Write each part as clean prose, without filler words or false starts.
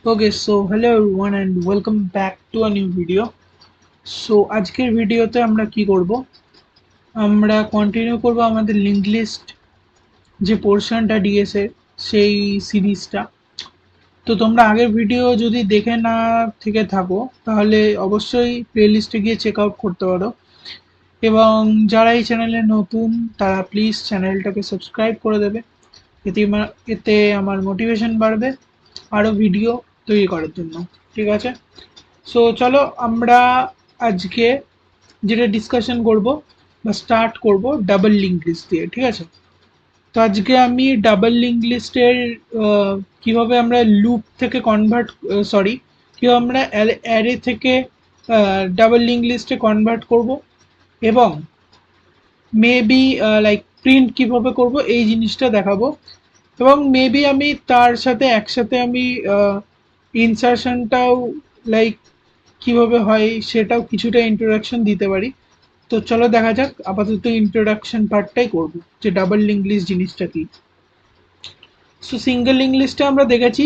Okay, so hello everyone and welcome back to a new video. So আজকের ভিডিওতে আমরা কি করব? আমরা কন্টিনিউ করব আমাদের লিঙ্ক লিস্ট যে পোর্শনটা ডিএস এর সেই সিরিজটা। তো তোমরা আগের ভিডিও যদি দেখে না থেকে থাকো তাহলে অবশ্যই প্লেলিস্টে গিয়ে চেক আউট করতে পারো এবং যারা এই চ্যানেলে নতুন তারা প্লিজ চ্যানেলটাকে সাবস্ক্রাইব করে দেবে। এতে আমার মোটিভেশন বাড়বে আরও ভিডিও তৈরি করার জন্য। ঠিক আছে, সো চলো আমরা আজকে যেটা ডিসকাশন করব বা স্টার্ট করব ডাবল লিঙ্ক লিস্ট দিয়ে। ঠিক আছে, তো আজকে আমি ডাবল লিঙ্ক লিস্টের কিভাবে আমরা লুপ থেকে কনভার্ট কিভাবে আমরা অ্যারে থেকে ডাবল লিঙ্ক লিস্টে কনভার্ট করব এবং মেবি লাইক প্রিন্ট কিভাবে করব এই জিনিসটা দেখাবো এবং মেবি আমি তার সাথে একসাথে আমি ইনসারশনটাও লাইক কিভাবে হয় সেটাও কিছুটা ইন্ট্রোডাকশন দিতে পারি। তো চলো দেখা যাক, আপাতত ইন্ট্রোডাকশন পার্টটাই করব যে ডাবল লিঙ্ক লিস্ট জিনিসটা কি। সো সিঙ্গেল লিঙ্ক লিস্টে আমরা দেখেছি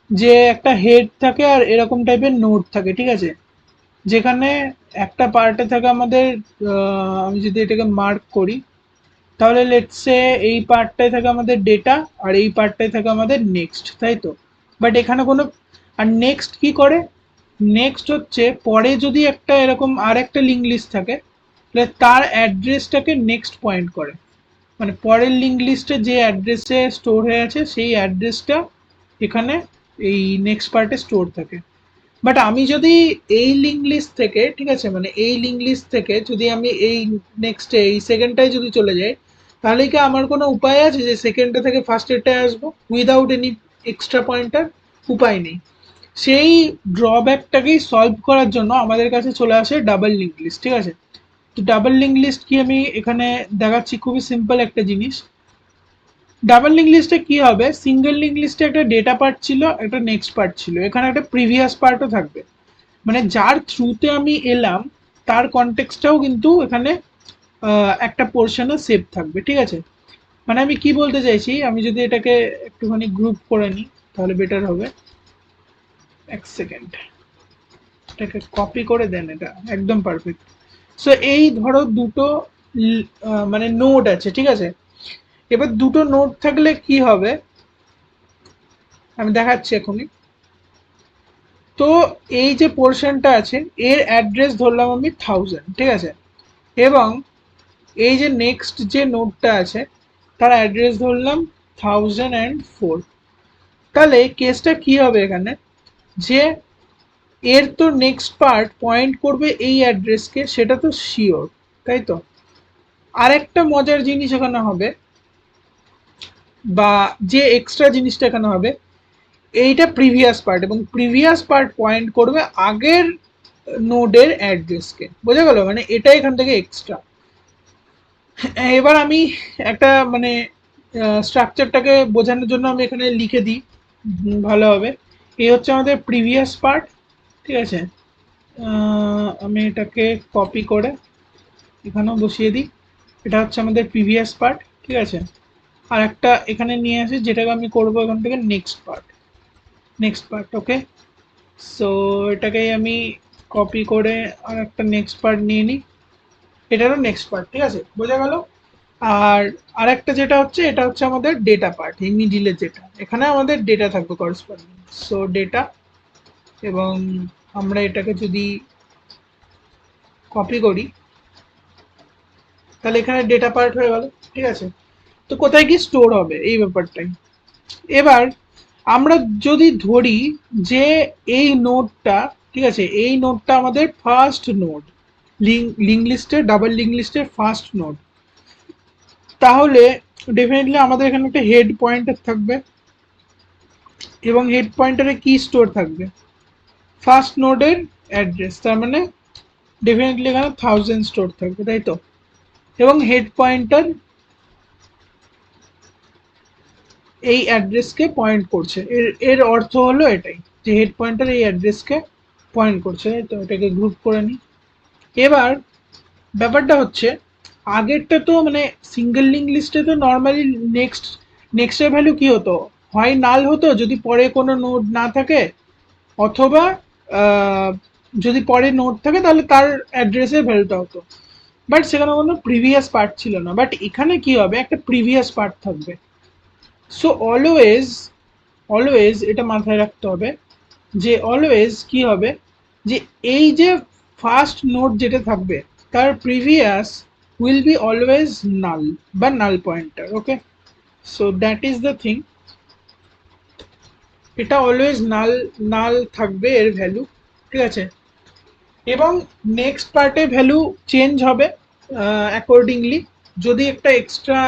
যে একটা হেড থাকে আর এরকম টাইপের নোড থাকে। ঠিক আছে, যেখানে একটা পার্টে থাকে আমাদের আমি যদি এটাকে মার্ক করি তাহলে লেটস সে এই পার্টটায় থাকে আমাদের ডেটা আর এই পার্টটায় থাকে আমাদের নেক্সট, তাই তো। বাট এখানে কোনো আর নেক্সট কি করে, নেক্সট হচ্ছে পরে যদি একটা এরকম আর একটা লিঙ্ক লিস্ট থাকে তাহলে তার অ্যাড্রেসটাকে নেক্সট পয়েন্ট করে, মানে পরের লিঙ্ক লিস্টে যে অ্যাড্রেসে স্টোর হয়ে আছে সেই অ্যাড্রেসটা এখানে এই নেক্সট পার্টে স্টোর থাকে। বাট আমি যদি এই লিঙ্ক লিস্ট থেকে, ঠিক আছে, মানে এই লিঙ্ক লিস্ট থেকে যদি আমি এই নেক্সটে এই সেকেন্ডটায় যদি চলে যাই তাহলে কি আমার কোনো উপায় আছে যে সেকেন্ডটা থেকে ফার্স্টেরটায় আসবো উইদাউট এনি এক্সট্রা পয়েন্টার? উপায় নেই। সেই ড্রব্যাকটাকেই সলভ করার জন্য আমাদের কাছে চলে আসে ডাবল লিঙ্ক লিস্ট। ঠিক আছে, তো ডাবল লিঙ্ক লিস্ট কি আমি এখানে দেখাচ্ছি, খুবই সিম্পল একটা জিনিস। ডাবল লিঙ্ক লিস্টে কি হবে, সিঙ্গেল লিঙ্ক লিস্টে একটা ডেটা পার্ট ছিল, একটা নেক্সট পার্ট ছিল, এখানে একটা প্রিভিয়াস পার্টও থাকবে, মানে যার থ্রুতে আমি এলাম তার কনটেক্সটটাও কিন্তু এখানে একটা পোর্শনে সেভ থাকবে। ঠিক আছে, মানে আমি কি বলতে চাইছি, আমি যদি এটাকে একটুখানি গ্রুপ করে নিই তাহলে বেটার হবে। এক সেকেন্ড, এটাকে কপি করে দেন, এটা একদম পারফেক্ট। সো এই ধরো দুটো মানে নোড আছে। ঠিক আছে, এবার দুটো নোড থাকলে কি হবে আমি দেখাচ্ছি এখনই। তো এই যে পোর্শনটা আছে এর অ্যাড্রেস ধরলাম আমি 1000। ঠিক আছে, এবং এই যে নেক্সট যে নোডটা আছে তার অ্যাড্রেস ধরলাম 1004। তাহলে কেসটা কি হবে এখানে, যে এর তো নেক্সট পার্ট পয়েন্ট করবে এই অ্যাড্রেসকে, সেটা তো শিওর, তাই তো। আরেকটা মজার জিনিস এখানে হবে বা যে এক্সট্রা জিনিসটা এখানে হবে, এইটা প্রিভিয়াস পার্ট এবং প্রিভিয়াস পার্ট পয়েন্ট করবে আগের নোডের অ্যাড্রেসকে। বোঝা গেল, মানে এটা এখান থেকে এক্সট্রা। এবার আমি একটা মানে স্ট্রাকচারটাকে বোঝানোর জন্য আমি এখানে লিখে দিই, ভালো হবে। এই হচ্ছে আমাদের প্রিভিয়াস পার্ট। ঠিক আছে, আমি এটাকে কপি করে এখানেও বসিয়ে দিই, এটা হচ্ছে আমাদের প্রিভিয়াস পার্ট। ঠিক আছে, আর একটা এখানে নিয়ে আসি যেটাকে আমি করবো এখান থেকে নেক্সট পার্ট। নেক্সট পার্ট, ওকে। সো এটাকেই আমি কপি করে আর একটা নেক্সট পার্ট নিয়ে নিই, এটারও নেক্সট পার্ট। ঠিক আছে, বোঝা গেল। আর আরেকটা যেটা হচ্ছে এটা হচ্ছে আমাদের ডেটা পার্ট, এই মিডিলের যেটা, এখানে আমাদের ডেটা থাকবে করসপন্ডিং। সো ডেটা, এবং আমরা এটাকে যদি কপি করি তাহলে এখানে ডেটা পার্ট হয়ে গেল। ঠিক আছে, তো কোথায় কি স্টোর হবে এই ব্যাপারটাই। এবার আমরা যদি ধরি যে এই নোডটা, ঠিক আছে, এই নোডটা আমাদের ফার্স্ট নোড, লিঙ্ক লিস্টের ডাবল লিঙ্ক লিস্টের ফার্স্ট নোড, তাহলে ডেফিনেটলি আমাদের এখানে একটা হেড পয়েন্টার থাকবে এবং হেড পয়েন্টারে কি স্টোর থাকবে, ফার্স্ট নোডের অ্যাড্রেস, তার মানে ডেফিনেটলি এখানে 1000 স্টোর থাকবে, তাই তো। এবং হেড পয়েন্টার এই অ্যাড্রেসকে পয়েন্ট করছে, এর এর অর্থ হলো এটাই যে হেড পয়েন্টার এই অ্যাড্রেসকে পয়েন্ট করছে। তো এটাকে গ্রুপ করে নিই। এবার ব্যাপারটা হচ্ছে আগেরটা তো মানে সিঙ্গেল লিঙ্ক লিস্টে তো নর্মালি নেক্সটের ভ্যালু কি হতো, হয় নাল হতো যদি পরে কোনো নোড না থাকে, অথবা আহ, যদি পরে নোড থাকে তাহলে তার অ্যাড্রেসের ভ্যালুটা হতো, বাট সেখানে কোনো প্রিভিয়াস পার্ট ছিল না। বাট এখানে কি হবে, একটা প্রিভিয়াস পার্ট থাকবে। সো অলওয়েজ অলওয়েজ এটা মাথায় রাখতে হবে যে অলওয়েজ কি হবে, যে এই যে ফার্স্ট নোড যেটা থাকবে তার previous will be always null বা null pointer. Okay, so that is the thing, এটা অলওয়েজ নাল নাল থাকবে এর ভ্যালু, ঠিক আছে। এবং নেক্সট পার্টে ভ্যালু চেঞ্জ হবে অ্যাকর্ডিংলি, যদি একটা এক্সট্রা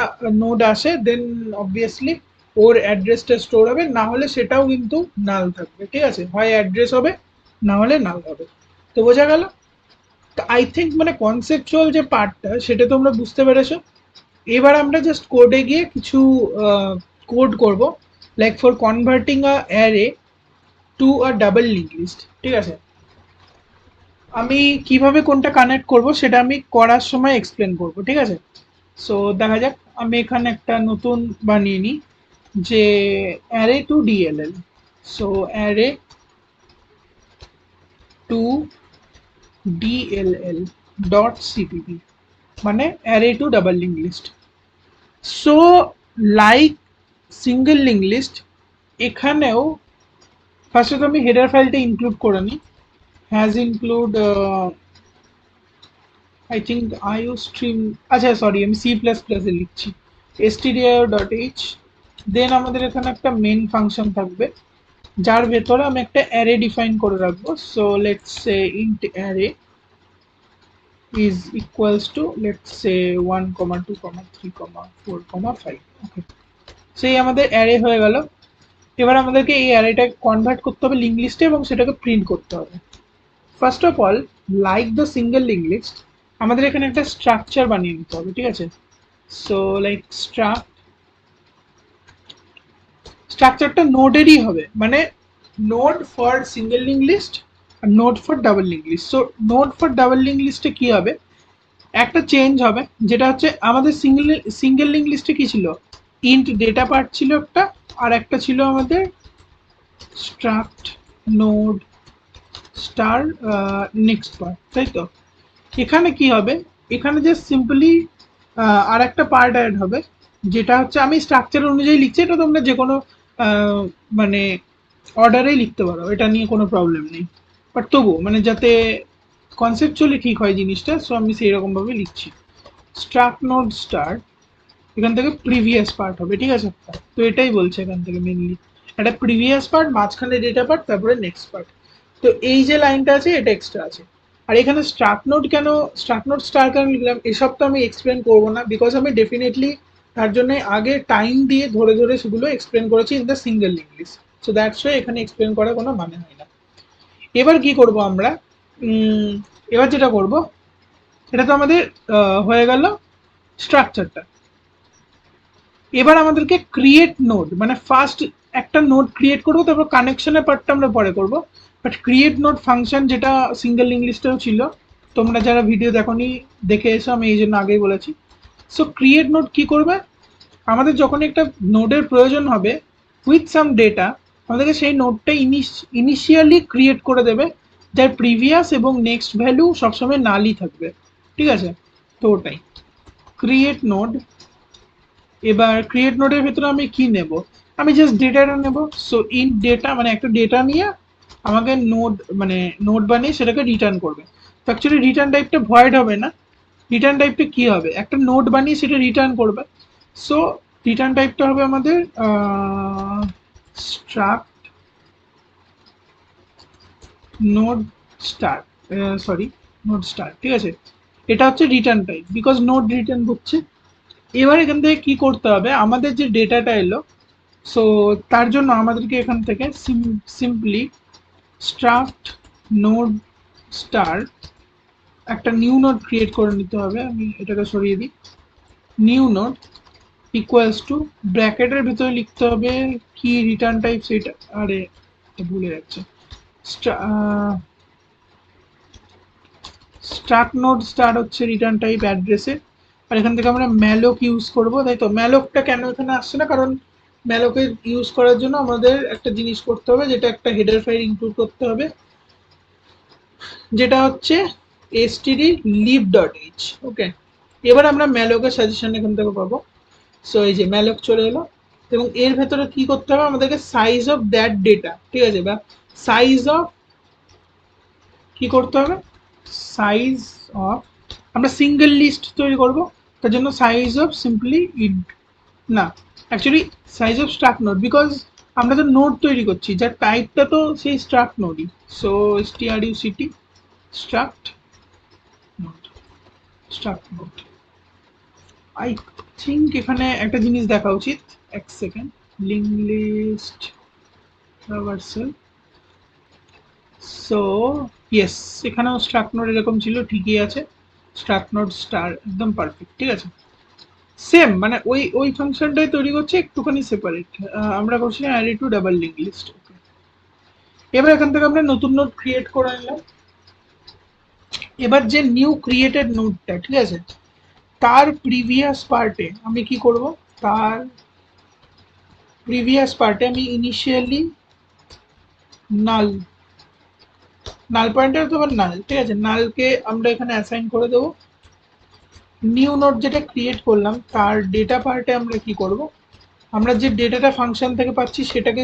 নোড আসে দেন অবভিয়াসলি ওর অ্যাড্রেসটা স্টোর হবে, না হলে সেটাও কিন্তু নাল থাকবে, ঠিক আছে, হয় অ্যাড্রেস হবে না হলে নাল হবে। তো বোঝা গেল। তো আই থিঙ্ক মানে কনসেপচুয়াল যে পার্টটা সেটা তোমরা বুঝতে পেরেছো। এবার আমরা জাস্ট কোডে গিয়ে কিছু কোড করব, like for converting a array to a double link list, ঠিক আছে। আমি কিভাবে কোনটা কানেক্ট করব সেটা আমি করার সময় এক্সপ্লেন করব, ঠিক আছে। সো দেখা যাক, আমি এখানে একটা নতুন বানিয়ে নিই যে array to DLL. So array to DLL dot CPP, মানে array to double link list. So like single link list, এখানেও ফার্স্টে তো আমি হেডার ফাইলটা ইনক্লুড করে নিই, hash include I think IO stream, আচ্ছা সরি আমি সি প্লাস প্লাসে লিখছি, stdio.h। দেন আমাদের এখানে একটা মেন ফাংশন থাকবে যার ভেতরে আমি একটা অ্যারে ডিফাইন করে রাখবো। So let's say int array is equals to let's say 1,2,3,4,5। ওকে, সেই আমাদের অ্যারে হয়ে গেল। এবার আমাদেরকে এই অ্যারেটাকে কনভার্ট করতে হবে লিঙ্ক লিস্টে এবং সেটাকে প্রিন্ট করতে হবে। First of all, like the single link list, আমাদের এখানে একটা স্ট্রাকচার বানিয়ে নিতে হবে, ঠিক আছে। সো লাইক স্ট্রাকচারটা নোডেরই হবে, মানে node for single link list আর node for double link list. So node for double link লিস্টে কি হবে, একটা চেঞ্জ হবে, যেটা হচ্ছে আমাদের সিঙ্গেল সিঙ্গেল লিঙ্ক লিস্টে কি ছিল, ইন্ট ডেটা পার্ট ছিল একটা, আর একটা ছিল আমাদের struct node star next part, তাই তো। এখানে কি হবে, এখানে যে সিম্পলি আর একটা পার্ট অ্যাড হবে, যেটা হচ্ছে আমি স্ট্রাকচার অনুযায়ী লিখছি, এটা তোমরা যে কোনো মানে অর্ডারেই লিখতে পারো, এটা নিয়ে কোনো প্রবলেম নেই। বাট তবু মানে যাতে কনসেপচুয়ালি ঠিক হয় জিনিসটা, সো আমি সেই রকমভাবে লিখছি। স্ট্রাক্ট নোড স্টার্ট, এখান থেকে প্রিভিয়াস পার্ট হবে, ঠিক আছে। তো এটাই বলছে এখান থেকে মেনলি, একটা প্রিভিয়াস পার্ট, মাঝখানে ডেটা পার্ট, তারপরে নেক্সট পার্ট। তো এই যে লাইনটা আছে এটা এক্সট্রা আছে। আর এখানে স্ট্রাক্ট নোড কেন, স্ট্রাক্ট নোড স্টার কেন লিখলাম এসব তো আমি এক্সপ্লেন করবো না, বিকজ আমি ডেফিনেটলি তার জন্য আগে টাইম দিয়ে ধরে ধরে সেগুলো এক্সপ্লেন করেছি in the single English. So that's why এখানে এক্সপ্লেন করার কোনো মানে হয় না। এবার কি করব আমরা, এবার যেটা করব, এটা তো আমাদের হয়ে গেল স্ট্রাকচারটা। এবার আমাদেরকে ক্রিয়েট নোড, মানে ফার্স্ট একটা নোড ক্রিয়েট করবো, তারপর কানেকশনের পার্টটা আমরা পরে করব। বাট ক্রিয়েট নোড ফাংশন যেটা সিঙ্গেল ইংলিশটাও ছিল, তোমরা যারা ভিডিও দেখোনি দেখে এসো, আমি এই জন্য আগেই বলেছি। সো ক্রিয়েট নোড কি করবে, আমাদের যখন একটা নোডের প্রয়োজন হবে উইথ সাম ডেটা, আমাদেরকে সেই নোডটা ইনিশিয়ালি ক্রিয়েট করে দেবে, যার প্রিভিয়াস এবং নেক্সট ভ্যালু সবসময় নালই থাকবে, ঠিক আছে। তো ওটাই ক্রিয়েট নোড। এবার ক্রিয়েট নোডের ভেতরে আমি কি নেব, আমি জাস্ট ডেটাটা নেব। সো ইন ডেটা মানে একটা ডেটা নিয়ে আমাকে নোড মানে নোড বানিয়ে সেটাকে রিটার্ন করবে। তো অ্যাকচুয়ালি রিটার্ন টাইপটা ভয়েড হবে না, রিটার্ন টাইপটা কি হবে, একটা নোড বানিয়ে সেটা রিটার্ন করবে। সো রিটার্ন টাইপটা হবে আমাদের struct node star, sorry node star, ঠিক আছে। এটা হচ্ছে return type, because node return করছে। এবার এখান থেকে কি করতে হবে, আমাদের যে ডেটাটা এলো, সো তার জন্য আমাদেরকে এখান থেকে সিম্পলি স্ট্রাক্ট নোড স্টার একটা নিউ নোড ক্রিয়েট করে নিতে হবে। আমি এটাকে সরিয়ে দিই, নিউ নোড ইকুয়ালস টু ব্র্যাকেটের ভিতরে লিখতে হবে কি রিটার্ন টাইপ সেটা, আরে ভুলে যাচ্ছে, স্ট্রাক্ট নোড স্টার হচ্ছে রিটার্ন টাইপ অ্যাড্রেসে। আর এখান থেকে আমরা ম্যালোক ইউজ করব, তাই তো। ম্যালোকটা কেন এখানে আসছে না, কারণ ম্যালোকে ইউজ করার জন্য আমাদের একটা জিনিস করতে হবে, যেটা একটা হেডার ফাইল ইনক্লুড করতে হবে, যেটা হচ্ছে std lib.h। ওকে, এবার আমরা ম্যালোকের সাজেশন এখান থেকে পাবো। সো এই যে ম্যালোক চলে এলো, এবং এর ভেতরে কি করতে হবে আমাদেরকে, সাইজ অফ দ্যাট ডেটা, ঠিক আছে, বা সাইজ অফ কি করতে হবে, সাইজ অফ, আমরা সিঙ্গেল লিস্ট তৈরি করব, তার জন্য সাইজ অফ সিম্পলি ইন্ট, না actually size of struct node, because আমরা তো নোড তৈরি করছি যার টাইপটা তো সেই স্ট্রাক্ট নোডই। So struct struct node, struct node. I think এখানে একটা জিনিস দেখা উচিত, এক second, link list traversal. So yes, এখানেও স্ট্রাক্ট নোড এরকম ছিল, ঠিকই আছে, স্ট্রাক্ট নোড স্টার একদম পারফেক্ট, ঠিক আছে, সেম মানে ওই ওই ফাংশনটাই তৈরি করছে, একটুখানি সেপারেট। আমরা করছি array to double link list. এবার এখান থেকে আমরা নতুন নোড ক্রিয়েট করে নিলাম। এবার যে নিউ ক্রিয়েটেড নোডটা, ঠিক আছে, তার প্রিভিয়াস পার্টে আমি কি করব, তার প্রিভিয়াস পার্টে আমি ইনিশিয়ালি নাল, নাল পয়েন্টার তো নাল, ঠিক আছে, নালকে আমরা এখানে অ্যাসাইন করে দেবো। নিউ নোড যেটা ক্রিয়েট করলাম তার ডেটা পার্টে আমরা কি করব, আমরা যে ডেটাটা ফাংশন থেকে পাচ্ছি সেটাকে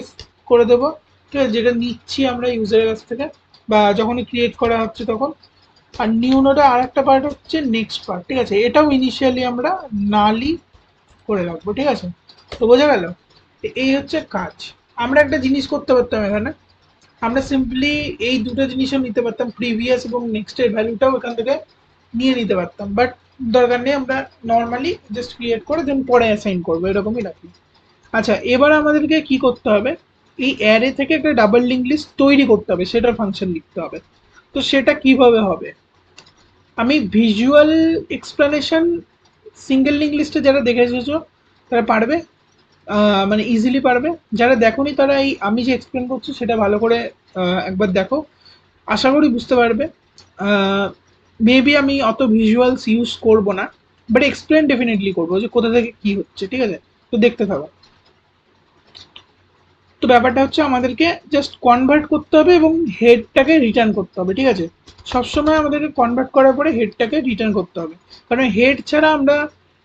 করে দেবো, ঠিক আছে, যেটা নিচ্ছি আমরা ইউজারের কাছ থেকে বা যখনই ক্রিয়েট করা হচ্ছে তখন। আর নিউ নোডে আর একটা পার্ট হচ্ছে নেক্সট পার্ট, ঠিক আছে, এটাও ইনিশিয়ালি আমরা নালই করে রাখবো, ঠিক আছে। তো বোঝা গেল, এই হচ্ছে কাজ। আমরা একটা জিনিস করতে পারতাম এখানে, আমরা সিম্পলি এই দুটো জিনিসও নিতে পারতাম, প্রিভিয়াস এবং নেক্সটের ভ্যালুটাও এখান থেকে নিয়ে নিতে পারতাম, বাট দরকার নেই, আমরা নর্মালি জাস্ট ক্রিয়েট করে দেন পরে অ্যাসাইন করবো, এরকমই রাখি। আচ্ছা, এবার আমাদেরকে কি করতে হবে, এই অ্যারে থেকে একটা ডাবল লিঙ্ক লিস্ট তৈরি করতে হবে, সেটার ফাংশন লিখতে হবে। তো সেটা কিভাবে হবে, আমি ভিজুয়াল এক্সপ্লেনেশন সিঙ্গেল লিঙ্ক লিস্টে যারা দেখে এসেছো তারা পারবে, মানে ইজিলি পারবে। যারা দেখোনি তারা এই আমি যে এক্সপ্লেন করছি সেটা ভালো করে একবার দেখো, আশা করি বুঝতে পারবে। মেবি আমি অত ভিজুয়ালস ইউজ করব না, বাট এক্সপ্লেন ডেফিনেটলি করবো যে কোথা থেকে কি হচ্ছে, ঠিক আছে, তো দেখতে থাকো। তো ব্যাপারটা হচ্ছে আমাদেরকে জাস্ট কনভার্ট করতে হবে এবং হেডটাকে রিটার্ন করতে হবে, ঠিক আছে, সবসময় আমাদেরকে কনভার্ট করার পরে হেডটাকে রিটার্ন করতে হবে, কারণ হেড ছাড়া আমরা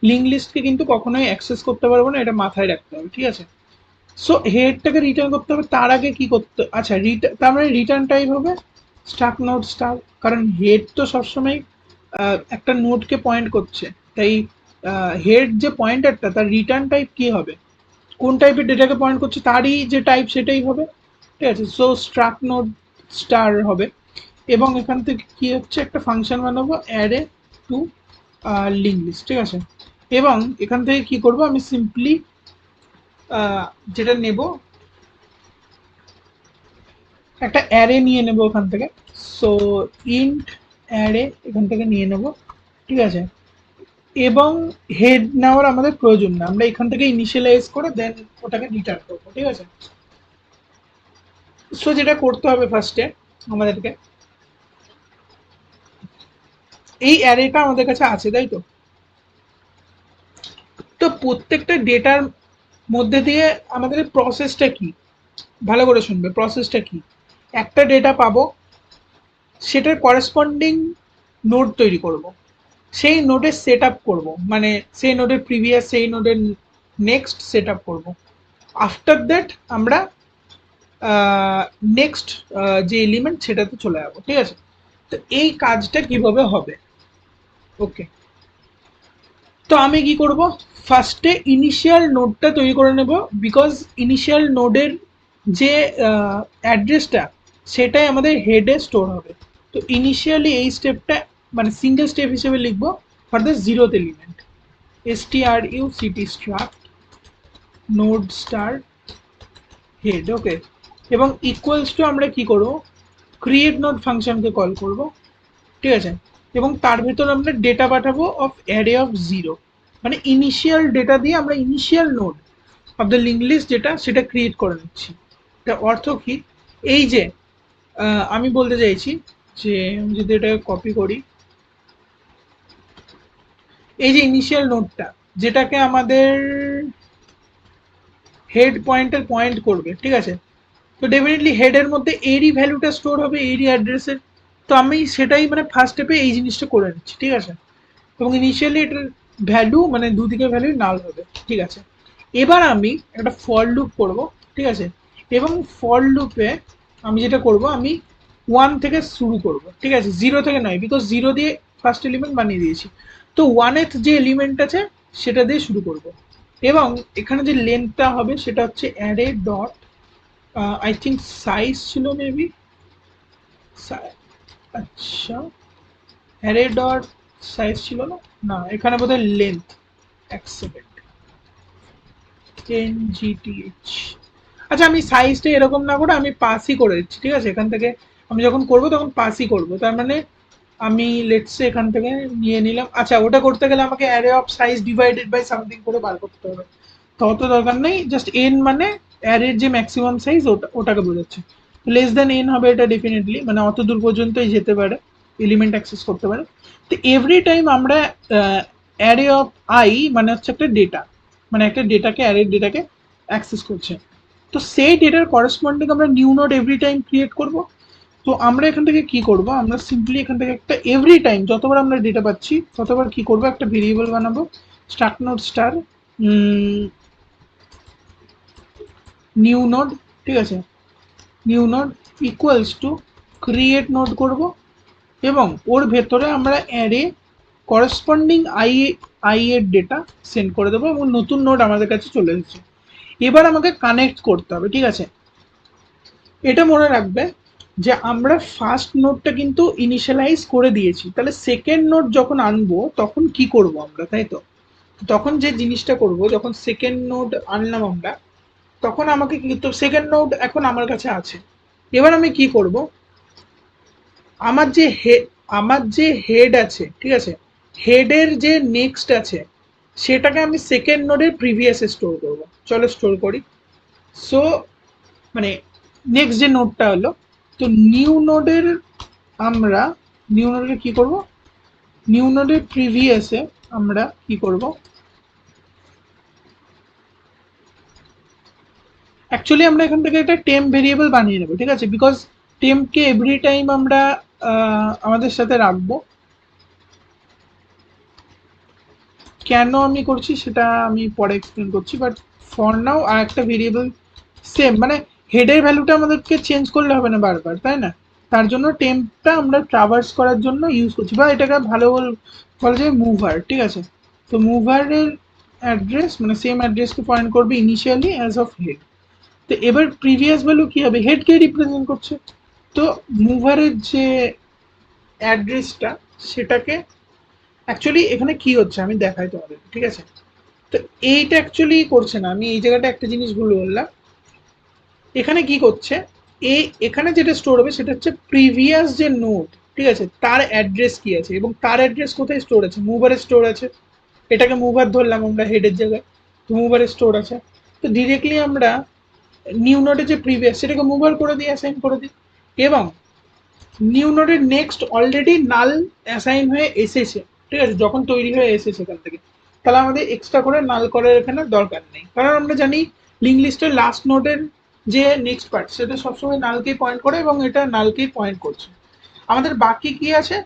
লিঙ্ক লিস্টকে কিন্তু কখনোই অ্যাক্সেস করতে পারবো না, এটা মাথায় রাখতে হবে, ঠিক আছে। সো হেডটাকে রিটার্ন করতে হবে, তার আগে কি করতে, আচ্ছা তার মানে রিটার্ন টাইপ হবে স্টার্ট নোড স্টার, কারণ হেড তো সবসময় একটা নোডকে পয়েন্ট করছে, তাই হেড যে পয়েন্টারটা তার রিটার্ন টাইপ কি হবে, কোন টাইপের ডেটাকে পয়েন্ট করছে তারই যে টাইপ সেটাই হবে, ঠিক আছে। সো স্ট্রাক্ট নোড স্টার হবে, এবং এখান থেকে কি হচ্ছে একটা ফাংশন বানাবো অ্যারে টু লিঙ্ক লিস্ট, ঠিক আছে। এবং এখান থেকে কি করব, আমি সিম্পলি যেটা নেব, একটা অ্যারে নিয়ে নেব ওখান থেকে। সো ইন্ট অ্যারে এখান থেকে নিয়ে নেব, ঠিক আছে, এবং হেড নেওয়ার আমাদের প্রয়োজন না, আমরা এখান থেকে ইনিশিয়ালাইজ করে দেন ওটাকে রিটার্ন করবো, ঠিক আছে। সো যেটা করতে হবে ফার্স্টে আমাদেরকে, এই অ্যারেটা আমাদের কাছে আছে তাই তো, তো প্রত্যেকটা ডেটার মধ্যে দিয়ে আমাদের প্রসেসটা কি, ভালো করে শুনবে, প্রসেসটা কি, একটা ডেটা পাবো, সেটার করেসপন্ডিং নোড তৈরি করব, সেই নোডে সেট আপ করবো, মানে সেই নোডের প্রিভিয়াস সেই নোডের নেক্সট সেট আপ করবো, আফটার দ্যাট আমরা নেক্সট যে এলিমেন্ট সেটাতে চলে যাবো, ঠিক আছে। তো এই কাজটা কিভাবে হবে, ওকে, তো আমি কি করব, ফার্স্টে ইনিশিয়াল নোডটা তৈরি করে নেব, বিকজ ইনিশিয়াল নোডের যে অ্যাড্রেসটা সেটাই আমাদের হেডে স্টোর হবে। তো ইনিশিয়ালি এই স্টেপটা মানে সিঙ্গেল স্টেপ হিসেবে লিখব for the zeroth element, struct struct node star head, okay, এবং ইকুয়ালস টু আমরা কি করব, ক্রিয়েট নোড ফাংশনকে কল করব, ঠিক আছে, এবং তার ভেতর আমরা ডেটা পাঠাবো অফ অ্যারে অফ জিরো, মানে ইনিশিয়াল ডেটা দিয়ে আমরা initial node of the link list যেটা সেটা ক্রিয়েট করে নিচ্ছি। তার অর্থ কি, এই যে আমি বলতে চাইছি যে আমি যদি এটাকে কপি করি, এই যে ইনিশিয়াল নোডটা যেটাকে আমাদের হেড পয়েন্টার পয়েন্ট করবে, ঠিক আছে। তো ডেফিনেটলি হেডের মধ্যে এরই ভ্যালুটা স্টোর হবে, এরই অ্যাড্রেসের। তো আমি সেটাই মানে ফার্স্ট স্টেপে এই জিনিসটা করে নিচ্ছি, ঠিক আছে। এবং ইনিশিয়ালি এটার ভ্যালু মানে দুদিকে ভ্যালু নাল হবে, ঠিক আছে। এবার আমি একটা ফর লুপ করব, ঠিক আছে। এবং ফর লুপে আমি যেটা করব, আমি 1 থেকে শুরু করব, ঠিক আছে, 0 থেকে নয়, বিকজ 0 দিয়ে ফার্স্ট এলিমেন্ট বানিয়ে দিয়েছি। তো 1th যে এলিমেন্ট আছে সেটা দিয়ে শুরু করব। এবং এখানে যে লেন্থটা হবে সেটা হচ্ছে array dot I think size ছিল মেবি, আচ্ছা অ্যারে ডট সাইজ ছিল না, না এখানে বোধহয় লেন্থ, এক সেকেন্ড, NGTH। আচ্ছা আমি সাইজটা এরকম না করে আমি পাসই করে দিচ্ছি, ঠিক আছে। এখান থেকে আমি যখন করব তখন পাসই করব, তার মানে আমি লেটসে এখান থেকে নিয়ে নিলাম। আচ্ছা ওটা করতে গেলে আমাকে array of size divided by something করে বার করতে হবে, তত দরকার নেই। জাস্ট এন মানে অ্যারের যে ম্যাক্সিমাম সাইজ ওটাকে বোঝাচ্ছে। লেস দেন এন হবে এটা ডেফিনেটলি, মানে অত দূর পর্যন্তই যেতে পারে, এলিমেন্ট অ্যাক্সেস করতে পারে। তো এভরি টাইম আমরা অ্যারে অফ আই মানে হচ্ছে একটা ডেটা, মানে একটা ডেটাকে অ্যারের ডেটাকে অ্যাক্সেস করছে। তো সেই ডেটার করেসপন্ডিং আমরা new node every time create করব। তো আমরা এখান থেকে কি করব, আমরা সিম্পলি এখান থেকে একটা এভরি টাইম যতবার আমরা ডেটা পাচ্ছি ততবার কি করব, একটা ভেরিয়েবল বানাবো start node star new node, ঠিক আছে। New node equals to create node করব, এবং ওর ভেতরে আমরা অ্যারে করেসপন্ডিং আই এর ডেটা সেন্ড করে দেবো, এবং নতুন নোড আমাদের কাছে চলে এসেছে। এবার আমাকে কানেক্ট করতে হবে, ঠিক আছে। এটা মনে রাখবে যে আমরা ফার্স্ট নোডটা কিন্তু ইনিশিয়ালাইজ করে দিয়েছি, তাহলে সেকেন্ড নোড যখন আনবো তখন কি করব আমরা, তাই তো। তখন যে জিনিসটা করব, যখন সেকেন্ড নোড আনলাম আমরা, তখন আমাকে কিন্তু সেকেন্ড নোড এখন আমার কাছে আছে। এবার আমি কি করব, আমার যে আমার যে হেড আছে, ঠিক আছে, হেডের যে নেক্সট আছে সেটাকে আমি সেকেন্ড নোডের প্রিভিয়াসে স্টোর করব। চলো স্টোর করি। সো মানে নেক্সট যে নোডটা হলো, তো নিউ নোডের আমরা নিউ নোডের কি করব, নিউ নোডের প্রিভিয়াসে আমরা কি করব, অ্যাকচুয়ালি আমরা এখান থেকে একটা টেম্প ভেরিয়েবল বানিয়ে নেবো, ঠিক আছে, বিকজ টেম্পকে এভরি টাইম আমরা আমাদের সাথে রাখবো। কেন আমি করছি সেটা আমি পরে এক্সপ্লেন করছি, বাট ফর নাও আর একটা ভেরিয়েবল সেম, মানে হেডের ভ্যালুটা আমাদেরকে চেঞ্জ করলে হবে না বারবার, তাই না। তার জন্য টেম্পটা আমরা ট্রাভার্স করার জন্য ইউজ করছি, বা এটাকে ভালো বলা যায় মুভার, ঠিক আছে। তো মুভারের অ্যাড্রেস মানে সেম অ্যাড্রেসকে পয়েন্ট করবে ইনিশিয়ালি অ্যাজ অফ হেড। তো এবার প্রিভিয়াস ভ্যালু কি হবে, হেডকে রিপ্রেজেন্ট করছে। তো মুভারের যে অ্যাড্রেসটা সেটাকে অ্যাকচুয়ালি এখানে কি হচ্ছে আমি দেখাই তোমাদের, ঠিক আছে। তো এইটা অ্যাকচুয়ালি করছে না, আমি এই জায়গাটা একটা জিনিস ভুল বললাম। এখানে কি করছে, এই এখানে যেটা স্টোর হবে সেটা হচ্ছে প্রিভিয়াস যে নোড, ঠিক আছে, তার অ্যাড্রেস কি আছে এবং তার অ্যাড্রেস কোথায় স্টোর আছে, মুভারে স্টোর আছে। এটাকে মুভার ধরলাম আমরা হেডের জায়গায়, তো মুভারে স্টোর আছে। তো ডিরেক্টলি আমরা নিউ নোডে যে প্রিভিয়াস সেটাকে মুভার করে দিই, অ্যাসাইন করে দিই। এবং নিউ নোডের নেক্সট অলরেডি নাল অ্যাসাইন হয়ে এসেছে, ঠিক আছে, যখন তৈরি হয়ে এসেছে সেখান থেকে, তাহলে আমাদের এক্সট্রা করে নাল করার এখানে দরকার নেই, কারণ আমরা জানি লিঙ্ক লিস্টের লাস্ট নোডের যে নেক্সট পার্ট সেটা সবসময় নালকেই পয়েন্ট করে এবং এটা নালকেই পয়েন্ট করছে। আমাদের বাকি কি আছে,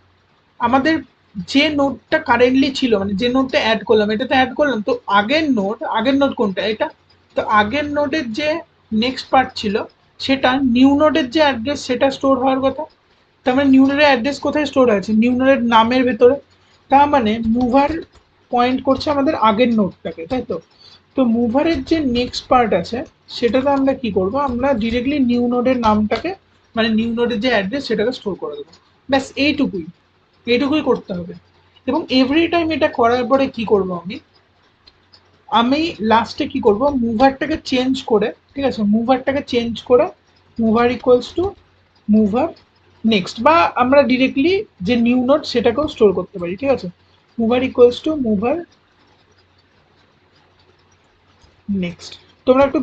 আমাদের যে নোটটা কারেন্টলি ছিল মানে যে নোটটা অ্যাড করলাম এটাতে অ্যাড করলাম, তো আগের নোট কোনটা এটা, তো আগের নোটের যে নেক্সট পার্ট ছিল সেটা নিউ নোটের যে অ্যাড্রেস সেটা স্টোর হওয়ার কথা। তার মানে নিউ নোটের অ্যাড্রেস কোথায় স্টোর আছে, নিউ নোটের নামের ভেতরে। তার মানে মুভার পয়েন্ট করছে আমাদের আগের নোটটাকে, তাই তো। তো মুভারের যে নেক্সট পার্ট আছে সেটাতে আমরা কি করব, আমরা ডিরেক্টলি নিউ নোডের নামটাকে মানে নিউ নোডের যে অ্যাড্রেস সেটাকে স্টোর করে দেবো। ব্যাস এইটুকুই, এইটুকুই করতে হবে। এবং এভরি টাইম এটা করার পরে কি করব, আমি আমি লাস্টে কি করব, মুভারটাকে চেঞ্জ করে, ঠিক আছে, মুভারটাকে চেঞ্জ করে mover equals to mover next, বা আমরা ডিরেক্টলি যে নিউ নোট সেটাকেও স্টোর করতে পারি, ঠিক আছে। Mover equals to mover next. তোমরা একটু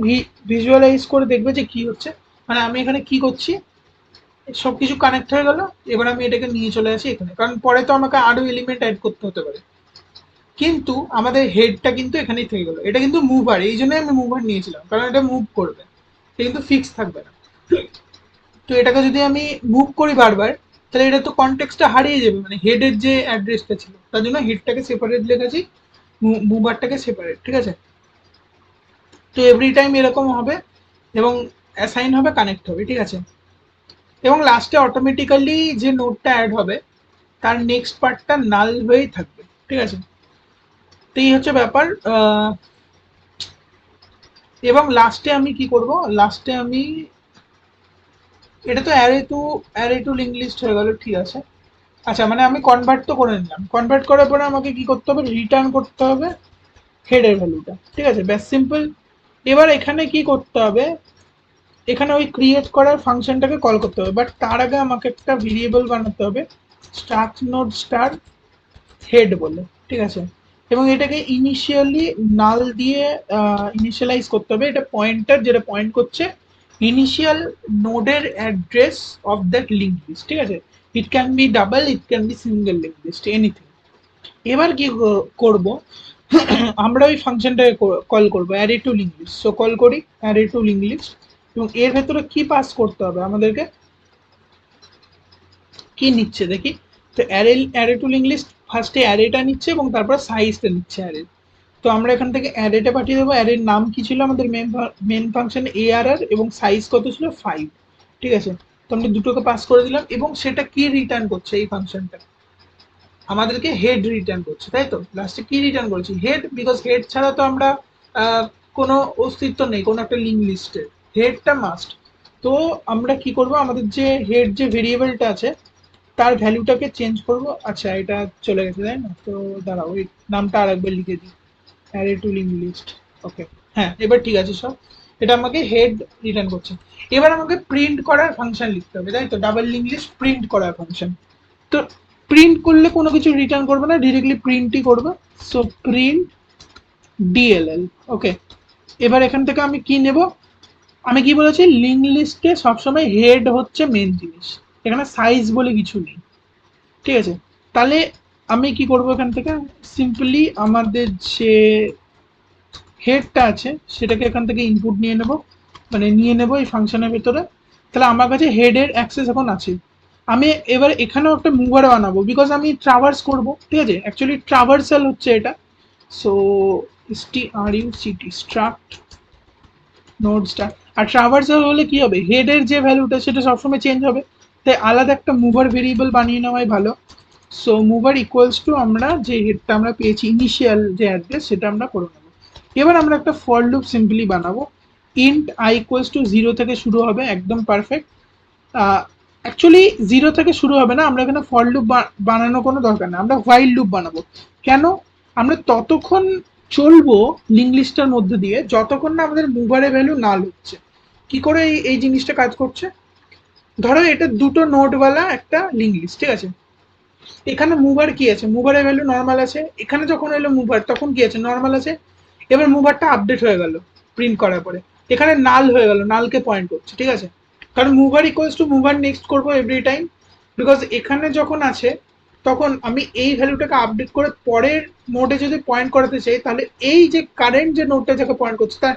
ভিজুয়ালাইজ করে দেখবে যে কি হচ্ছে, মানে আমি এখানে কি করছি, সবকিছু কানেক্ট হয়ে গেল। এবার আমি এটাকে নিয়ে চলে আসি এখানে, কারণ পরে তো আমাকে আরো এলিমেন্ট অ্যাড করতে হতে পারে। কিন্তু আমাদের হেডটা কিন্তু এখানেই থেকে গেলো, এটা কিন্তু মুভার, এই জন্যই আমি মুভার নিয়েছিলাম, কারণ এটা মুভ করবে, এটা কিন্তু ফিক্স থাকবে না। তো এটাকে যদি আমি মুভ করি বারবার, তাহলে এটা তো কনটেক্সটটা হারিয়ে যাবে, মানে হেডের যে অ্যাড্রেসটা ছিল, তার জন্য হেডটাকে সেপারেট লিখেছি, মুভারটাকে সেপারেট, ঠিক আছে। তো এভরি টাইম এরকম হবে, এবং অ্যাসাইন হবে, কানেক্ট হবে, ঠিক আছে। এবং লাস্টে অটোমেটিক্যালি যে নোটটা অ্যাড হবে তার নেক্সট পার্টটা নাল হয়েই থাকবে, ঠিক আছে। তো এই হচ্ছে ব্যাপার। এবং লাস্টে আমি কি করব, লাস্টে আমি, এটা তো অ্যারে টু লিঙ্ক লিস্ট হয়ে গেল, ঠিক আছে। আচ্ছা, মানে আমি কনভার্ট তো করে নিলাম, কনভার্ট করার পরে আমাকে কি করতে হবে, রিটার্ন করতে হবে হেডের ভ্যালুটা, ঠিক আছে, ব্যাস সিম্পল। এবার এখানে কি করতে হবে, এখানে ওই ক্রিয়েট করার ফাংশনটাকে কল করতে হবে, বাট তার আগে আমাকে একটা ভেরিয়েবল বানাতে হবে, স্টার্ট নোড স্টার হেড বলে, ঠিক আছে। এবং এটাকে ইনিশিয়ালি নাল দিয়ে ইনিশিয়ালাইজ করতে হবে, এটা পয়েন্টার যেটা পয়েন্ট করছে ইনিশিয়াল নোডের address of that link list, ঠিক আছে। It can be double, it can be single link list, anything. এবার কি করব, আমরা ওই ফাংশনটাকে কল করব array two link list, so call করি অ্যারে টু লিঙ্ক লিস্ট, এবং এর ভেতরে কি পাস করতে হবে আমাদেরকে, কি নিচ্ছে দেখি। তো অ্যারে টু লিঙ্ক লিস্ট ফার্স্টে অ্যারেটা নিচ্ছে এবং তারপর সাইজটা নিচ্ছে অ্যারে। তো আমরা এখান থেকে অ্যারেটা পাঠিয়ে দেবো, অ্যারের নাম কি ছিল আমাদের মেন ফাংশন ARR, এবং সাইজ কত ছিল 5, ঠিক আছে। তো আমরা দুটোকে পাস করে দিলাম, এবং সেটা কি রিটার্ন করছে এই ফাংশনটা, আমাদেরকে হেড রিটার্ন করছে, তাই তো। লাস্টে কি রিটার্ন করেছি, হেড, বিকজ হেড ছাড়া তো আমরা আহ, কোনো অস্তিত্ব নেই কোনো একটা লিঙ্ক লিস্টের, হেডটা মাস্ট। তো আমরা কি করব, আমাদের যে হেড যে ভেরিয়েবলটা আছে তার ভ্যালুটাকে চেঞ্জ করব। আচ্ছা, এটা চলে গেছে তাই না, তো দাঁড়াও ওই নামটা আরেকবার লিখে দিই, অ্যারে টু লিঙ্ক লিস্ট, ওকে। হ্যাঁ, এবার ঠিক আছে সব, এটা আমাকে হেড রিটার্ন করছে। এবার আমাকে প্রিন্ট করার ফাংশন লিখতে হবে, তাই তো, ডাবল লিঙ্ক লিস্ট প্রিন্ট করার ফাংশন। তো প্রিন্ট করলে কোনো কিছু রিটার্ন করবে না, ডিরেক্টলি প্রিন্টই করবে, সো প্রিন্ট ডিএলএল, ওকে। এবার এখান থেকে আমি কি নেব, আমি কি বলেছি, লিঙ্ক লিস্টে সবসময় হেড হচ্ছে মেন জিনিস, এখানে সাইজ বলে কিছু নেই, ঠিক আছে। তাহলে আমি কি করব, এখান থেকে সিম্পলি আমাদের যে হেডটা আছে সেটাকে এখান থেকে ইনপুট নিয়ে নেব, মানে নিয়ে নেব এই ফাংশনের ভেতরে। তাহলে আমার কাছে হেডের অ্যাক্সেস এখন আছে। আমি এবার এখানেও একটা মুভার বানাবো, বিকজ আমি ট্রাভার্স করব, ঠিক আছে, অ্যাকচুয়ালি ট্রাভার্সাল হচ্ছে এটা। সো স্ট্রাক্ট নোড স্টার, আর ট্রাভার্সাল হলে কি হবে, হেডের যে ভ্যালুটা সেটা সবসময় চেঞ্জ হবে, তাই আলাদা একটা মুভার ভেরিয়েবল বানিয়ে নেওয়াই ভালো। সো মুভার ইকুয়ালস টু, আমরা যে হেডটা আমরা পেয়েছি ইনিশিয়াল যে অ্যাড্রেস সেটা আমরা করে নেবো। এবার আমরা একটা ফর লুপ সিম্পলি বানাবো, ইন্ট আই ইকুয়ালস টু 0 থেকে শুরু হবে, একদম পারফেক্ট। অ্যাকচুয়ালি 0 থেকে শুরু হবে না, আমরা এখানে ফর লুপ বানানোর কোনো দরকার নেই, আমরা হোয়াইল লুপ বানাবো। কেন, আমরা ততক্ষণ চলবো লিঙ্ক লিস্টের মধ্যে দিয়ে যতক্ষণ না আমাদের মুভারের ভ্যালু নাল হচ্ছে। কি করে এই জিনিসটা কাজ করছে, ধরো এটা দুটো নোটওয়ালা একটা লিঙ্ক লিস্ট, ঠিক আছে। এখানে মুভার কি আছে, মুভারের ভ্যালু নর্মাল আছে, এখানে যখন এলো মুভার তখন কি আছে, নর্মাল আছে। এবার মুভারটা আপডেট হয়ে গেল প্রিন্ট করার পরে, এখানে নাল হয়ে গেল, নালকে পয়েন্ট করছে, ঠিক আছে। কারণ mover equals to mover next করবো এভরি টাইম, বিকজ এখানে যখন আছে তখন আমি এই ভ্যালুটাকে আপডেট করে পরের নোটে যদি পয়েন্ট করাতে চাই, তাহলে এই যে কারেন্ট যে নোটটা যাকে পয়েন্ট করছে তার,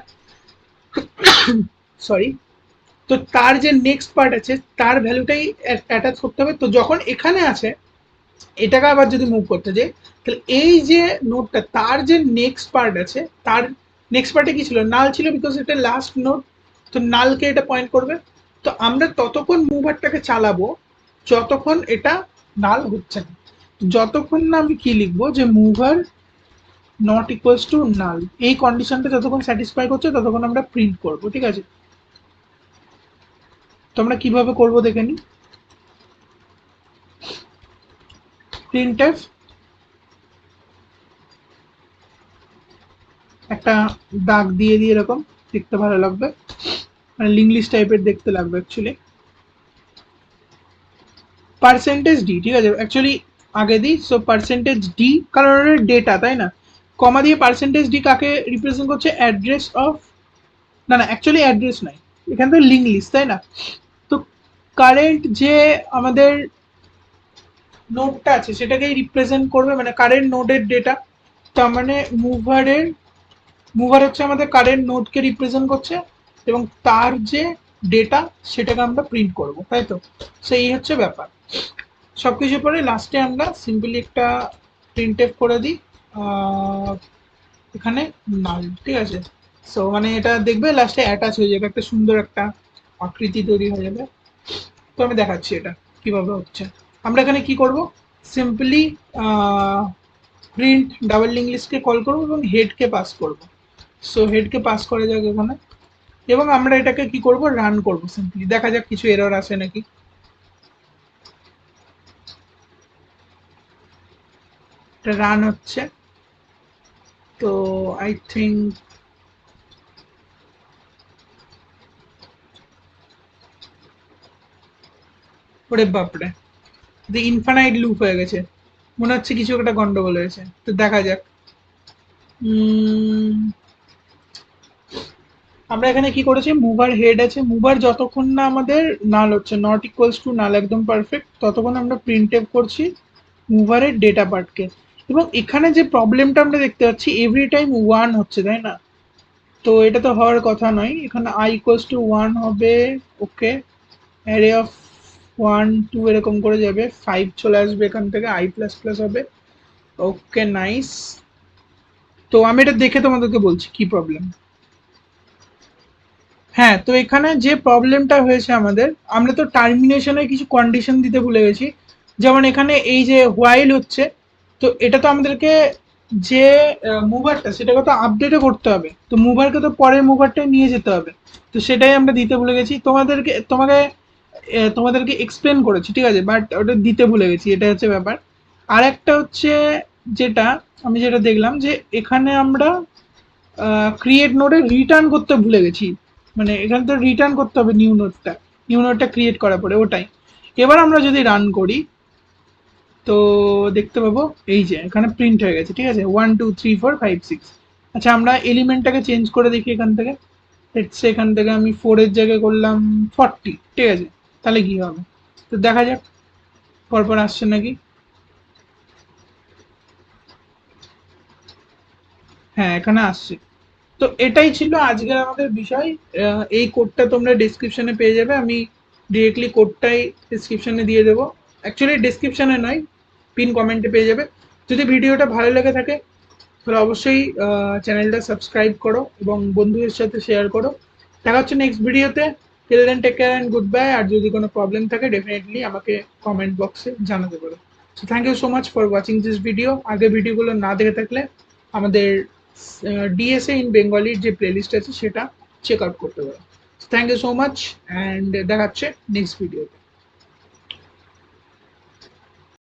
সরি, তো তার যে নেক্সট পার্ট আছে তার ভ্যালুটাই অ্যাটাচ করতে হবে। তো যখন এখানে আছে এটাকে আবার যদি মুভ করতে যাই, তাহলে এই যে নোটটা তার যে নেক্সট পার্ট আছে তার নেক্সট পার্টে কি ছিল, নাল ছিল, বিকজ এটা লাস্ট নোট, তো নালকে এটা পয়েন্ট করবে। তো আমরা ততক্ষণ মুভারটাকে চালাবো যতক্ষণ এটা নাল হচ্ছে না, যতক্ষণ না আমি কি লিখবো, যে মুভার নট ইকুয়ালস টু নাল, এই কন্ডিশনটা যতক্ষণ স্যাটিসফাই করছে ততক্ষণ আমরা প্রিন্ট করব, ঠিক আছে। তো আমরা কিভাবে করবো দেখে নিই, প্রিন্টএফ, একটা দাগ দিয়ে দিয়ে এরকম দেখতে ভালো লাগবে, মানে লিঙ্ক লিস্ট টাইপের দেখতে লাগবে অ্যাকচুয়ালি। পার্সেন্টেজ ডি, ঠিক আছে, অ্যাকচুয়ালি আগে দিই, সো পার্সেন্টেজ ডি, কারণ ওটা ডেটা তাই না, কমা দিয়ে পার্সেন্টেজ ডি কাকে রিপ্রেজেন্ট করছে, অ্যাড্রেস অফ, না না অ্যাকচুয়ালি অ্যাড্রেস নাই, এখানে তো লিঙ্ক লিস্ট তাই না। তো কারেন্ট যে আমাদের নোডটা আছে সেটাকেই রিপ্রেজেন্ট করবে, মানে কারেন্ট নোডের ডেটা, তার মানে মুভার হচ্ছে আমাদের কারেন্ট নোডকে রিপ্রেজেন্ট করছে, এবং তার যে ডেটা সেটাকে আমরা প্রিন্ট করব, তাই তো? সেই হচ্ছে ব্যাপার। সবকিছু পরে লাস্টে আমরা সিম্পলি একটা প্রিন্টএফ করে দিই এখানে নাল, ঠিক আছে? সো মানে এটা দেখবে লাস্টে অ্যাটাচ হয়ে যাবে, একটা সুন্দর একটা আকৃতি তৈরি হয়ে যাবে। তো আমি দেখাচ্ছি এটা কিভাবে হচ্ছে। আমরা এখানে কি করব, সিম্পলি প্রিন্ট ডাবল ইংলিশকে কল করব এবং হেডকে পাস করব। সো হেডকে পাস করা যাক এখানে, এবং আমরা এটাকে কি করব, রান করব সিম্পলি, দেখা যাক কিছু এরর আসে নাকি। এটা রান হচ্ছে। তো আই থিঙ্ক, ওরে বাপরে, ইনফানাইট লুপ হয়ে গেছে, মনে হচ্ছে কিছু একটা গন্ডগোল হয়েছে। তো দেখা যাক। উম, আমরা এখানে কি করেছি, মুভার হেড আছে, মুভার যতক্ষণ না আমাদের নাল হচ্ছে, নট ইকুয়ালস টু নাল একদম পারফেক্ট, ততক্ষণ আমরা প্রিন্ট এফ করছি মুভারের ডেটা পার্টকে। এবং এখানে যে প্রবলেমটা আমরা দেখতে পাচ্ছি, এভরি টাইম ওয়ান হচ্ছে, তাই না? তো এটা তো হওয়ার কথা নয়, এখানে আই ইকুয়ালস টু ওয়ান হবে। ওকে, অ্যারে অফ ওয়ান টু এরকম করে যাবে, ফাইভ চলে আসবে এখান থেকে, আই প্লাস প্লাস হবে। ওকে, নাইস। তো আমি এটা দেখে তোমাদেরকে বলছি কি প্রবলেম। হ্যাঁ, তো এখানে যে প্রবলেমটা হয়েছে আমাদের, আমরা তো টার্মিনেশনে কিছু কন্ডিশন দিতে ভুলে গেছি। যেমন এখানে এই যে হোয়াইল হচ্ছে, তো এটা তো আমাদেরকে যে মুভারটা সেটাকে তো আপডেটও করতে হবে, তো মুভারকে তো পরের মুভারটাই নিয়ে যেতে হবে। তো সেটাই আমরা দিতে ভুলে গেছি, তোমাদেরকে এক্সপ্লেন করেছি, ঠিক আছে, বাট ওটা দিতে ভুলে গেছি, এটা হচ্ছে ব্যাপার। আর একটা হচ্ছে যেটা আমি যেটা দেখলাম, যে এখানে আমরা ক্রিয়েট নোডে রিটার্ন করতে ভুলে গেছি। মানে এখানে তো রিটার্ন করতে হবে নিউ নোডটা ক্রিয়েট করার পরে, ওটাই। এবার আমরা যদি রান করি, তো দেখতে পাবো এই যে এখানে প্রিন্ট হয়ে গেছে, ঠিক আছে, 1 2 3 4 5 6। আচ্ছা, আমরা এলিমেন্টটাকে চেঞ্জ করে দেখি এখান থেকে। এখান থেকে আমি 4-এর জায়গায় করলাম 40, ঠিক আছে? তাহলে কি হবে, তো দেখা যাক পরপর আসছে নাকি। হ্যাঁ, এখানে আসছে। তো এটাই ছিল আজকের আমাদের বিষয়। এই কোডটা তোমরা ডেসক্রিপশনে পেয়ে যাবে, আমি ডিরেক্টলি কোডটাই ডেসক্রিপশনে দিয়ে দেবো। অ্যাকচুয়ালি ডেসক্রিপশনে নয়, পিন কমেন্টে পেয়ে যাবে। যদি ভিডিওটা ভালো লেগে থাকে তাহলে অবশ্যই চ্যানেলটা সাবস্ক্রাইব করো এবং বন্ধুদের সাথে শেয়ার করো। দেখা হচ্ছে নেক্সট ভিডিওতে। Till then take care and good bye. আর যদি কোনো প্রবলেম থাকে ডেফিনেটলি আমাকে কমেন্ট বক্সে জানাতে পারো। So thank you so much for watching this video. আগের ভিডিওগুলো না দেখে থাকলে আমাদের ডিএসএ ইন বেঙ্গলির যে প্লেলিস্ট আছে সেটা চেক আউট করতে পারো। Thank you so much, and দেখা হচ্ছে নেক্সট ভিডিওতে।